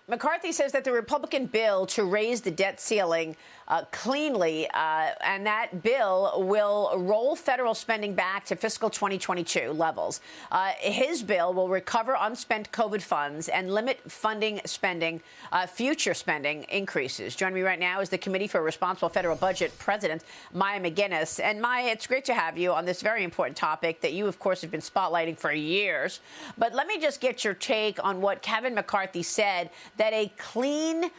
McCarthy says that the Republican bill to raise the debt ceiling cleanly, and that bill will roll federal spending back to fiscal 2022 levels. His bill will recover unspent COVID funds and limit funding spending, future spending increases. Joining me right now is the Committee for a Responsible Federal Budget President, Maya MacGuineas. And Maya, it's great to have you on this very important topic that you, of course, have been spotlighting for years. But let me just get your take on what Kevin McCarthy said, that a clean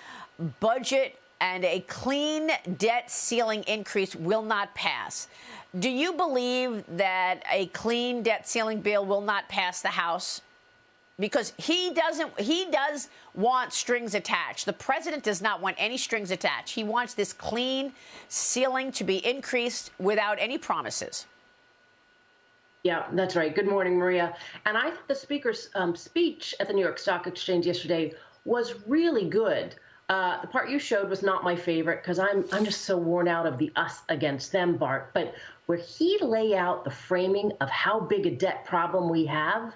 budget and a clean debt ceiling increase will not pass. Do you believe that a clean debt ceiling bill will not pass the House? Because he does want strings attached. The president does not want any strings attached. He wants this clean ceiling to be increased without any promises. Yeah, that's right. Good morning, Maria. And I think the speaker's speech at the New York Stock Exchange yesterday was really good. The part you showed was not my favorite because I'm just so worn out of the us against them, Bart. But where he lay out the framing of how big a debt problem we have,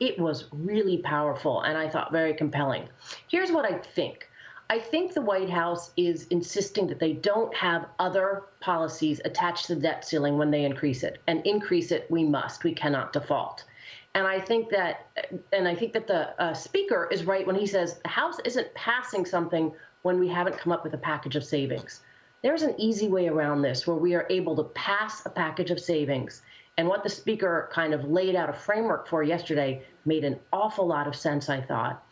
it was really powerful and I thought very compelling. Here's what I think. I think the White House is insisting that they don't have other policies attached to the debt ceiling when they increase it. And increase it we must. We cannot default. And I think that the speaker is right when he says the House isn't passing something when we haven't come up with a package of savings. There's an easy way around this where we are able to pass a package of savings. And what the speaker kind of laid out a framework for yesterday made an awful lot of sense, I thought.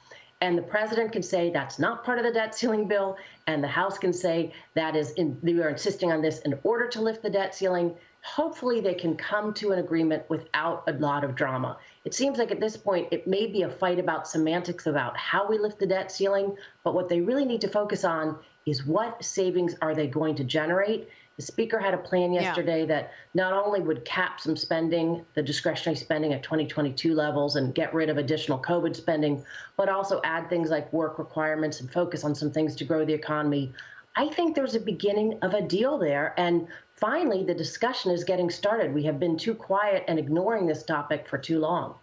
And the president can say that's not part of the debt ceiling bill, and the House can say that we are insisting on this in order to lift the debt ceiling. Hopefully they can come to an agreement without a lot of drama. It seems like at this point it may be a fight about semantics about how we lift the debt ceiling, but what they really need to focus on is what savings are they going to generate. The speaker had a plan yesterday that not only would cap some spending, the discretionary spending at 2022 levels and get rid of additional COVID spending, but also add things like work requirements and focus on some things to grow the economy. I think there's a beginning of a deal there. And finally, the discussion is getting started. We have been too quiet and ignoring this topic for too long.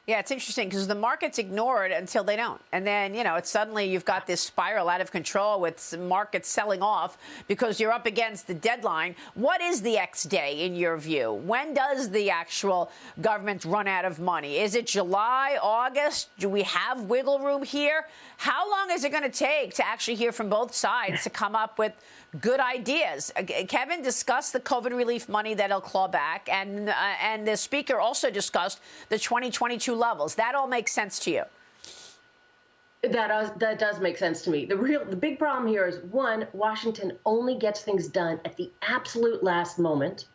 Yeah, it's interesting because the markets ignore it until they don't. And then, it's suddenly you've got this spiral out of control with some markets selling off because you're up against the deadline. What is the X day in your view? When does the actual government run out of money? Is it July, August? Do we have wiggle room here? How long is it going to take to actually hear from both sides to come up with good ideas? Kevin discussed the COVID relief money that'll claw back, and the speaker also discussed the 2022 levels. That all makes sense to you? That does make sense to me. The big problem here is, one, Washington only gets things done at the absolute last moment,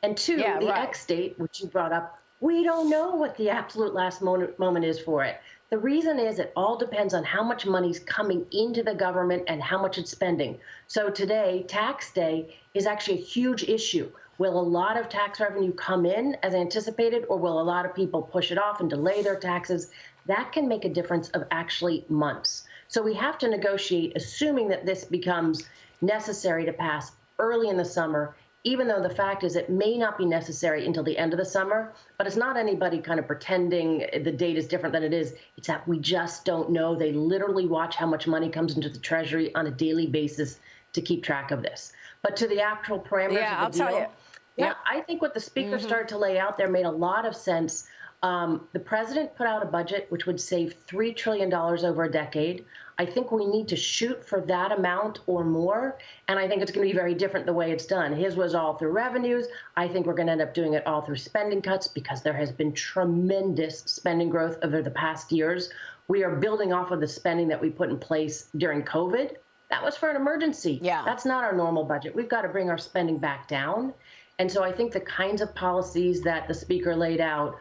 and two, X date, which you brought up, we don't know what the absolute last moment is for it. The reason is it all depends on how much money's coming into the government and how much it's spending. So today, tax day is actually a huge issue. Will a lot of tax revenue come in as anticipated, or will a lot of people push it off and delay their taxes? That can make a difference of actually months. So we have to negotiate, assuming that this becomes necessary to pass early in the summer, even though the fact is it may not be necessary until the end of the summer. But it's not anybody kind of pretending the date is different than it is. It's that we just don't know. They literally watch how much money comes into the Treasury on a daily basis to keep track of this. But to the actual parameters of the deal, I think what the speaker started to lay out there made a lot of sense. The president put out a budget which would save $3 trillion over a decade. I think we need to shoot for that amount or more, and I think it's going to be very different the way it's done. His was all through revenues. I think we're going to end up doing it all through spending cuts because there has been tremendous spending growth over the past years. We are building off of the spending that we put in place during COVID. That was for an emergency. Yeah. That's not our normal budget. We've got to bring our spending back down. And so I think the kinds of policies that the speaker laid out,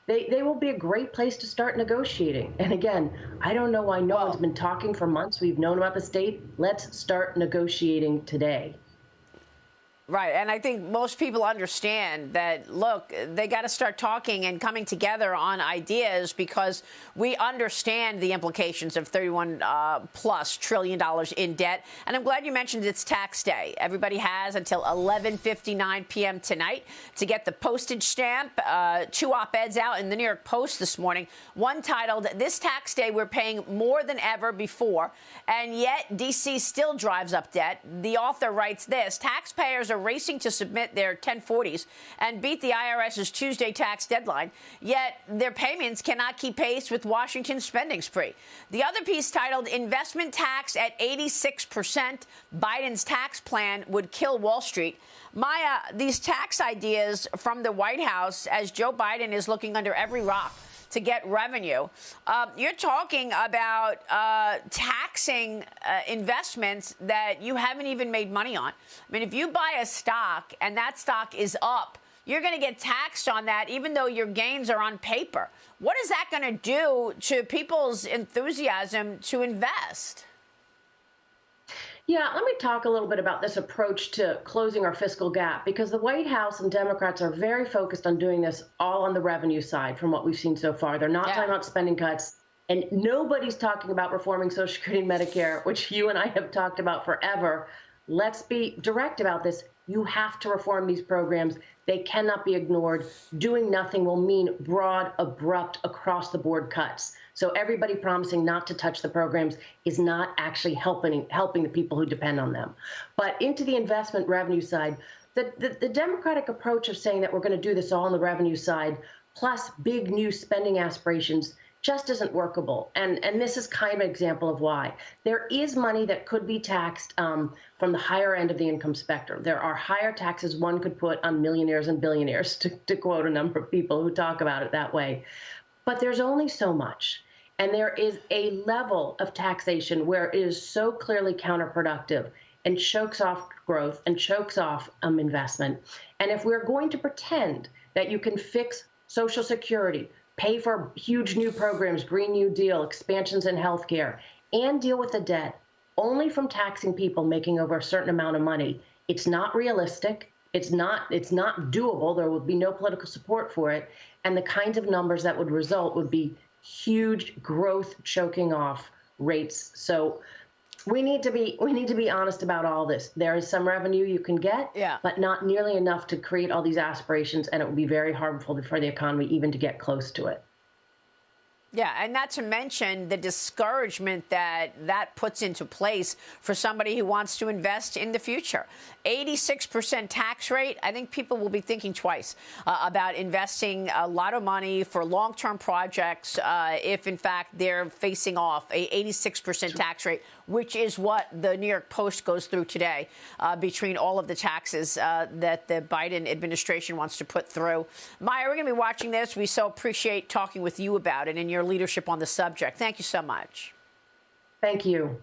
they will be a great place to start negotiating. And again, I don't know why no one's been talking for months. We've known about the state. Let's start negotiating today. Right. And I think most people understand that, look, they got to start talking and coming together on ideas because we understand the implications of $31+ trillion in debt. And I'm glad you mentioned it's tax day. Everybody has until 11:59 p.m. tonight to get the postage stamp. Two op-eds out in the New York Post this morning. One titled, "This tax day we're paying more than ever before, and yet D.C. still drives up debt." The author writes this: "Taxpayers are racing to submit their 1040s and beat the IRS's Tuesday tax deadline, yet their payments cannot keep pace with Washington's spending spree." The other piece titled, "Investment tax at 86%, Biden's tax plan would kill Wall Street." Maya, these tax ideas from the White House, as Joe Biden is looking under every rock to get revenue. You're talking about taxing investments that you haven't even made money on. I mean, if you buy a stock and that stock is up, you're going to get taxed on that, even though your gains are on paper. What is that going to do to people's enthusiasm to invest? Yeah, let me talk a little bit about this approach to closing our fiscal gap, because the White House and Democrats are very focused on doing this all on the revenue side from what we've seen so far. They're not talking about spending cuts, and nobody's talking about reforming Social Security and Medicare, which you and I have talked about forever. Let's be direct about this. You have to reform these programs. They cannot be ignored. Doing nothing will mean broad, abrupt, across-the-board cuts. So everybody promising not to touch the programs is not actually helping the people who depend on them. But into the investment revenue side, the Democratic approach of saying that we're going to do this all on the revenue side, plus big new spending aspirations, just isn't workable. And this is kind of an example of why. There is money that could be taxed from the higher end of the income spectrum. There are higher taxes one could put on millionaires and billionaires, to quote a number of people who talk about it that way. But there's only so much. And there is a level of taxation where it is so clearly counterproductive and chokes off growth and chokes off investment. And if we're going to pretend that you can fix Social Security, pay for huge new programs, Green New Deal, expansions in healthcare, and deal with the debt only from taxing people making over a certain amount of money, it's not realistic. It's not doable. There would be no political support for it. And the kinds of numbers that would result would be huge growth choking off rates. So we need to be honest about all this. There is some revenue you can get, but not nearly enough to create all these aspirations, and it would be very harmful for the economy even to get close to it. Yeah, and not to mention the discouragement that puts into place for somebody who wants to invest in the future. 86% tax rate. I think people will be thinking twice about investing a lot of money for long-term projects if, in fact, they're facing off a 86% tax rate, which is what the New York Post goes through today between all of the taxes that the Biden administration wants to put through. Maya, we're going to be watching this. We so appreciate talking with you about it and your leadership on the subject. Thank you so much. Thank you.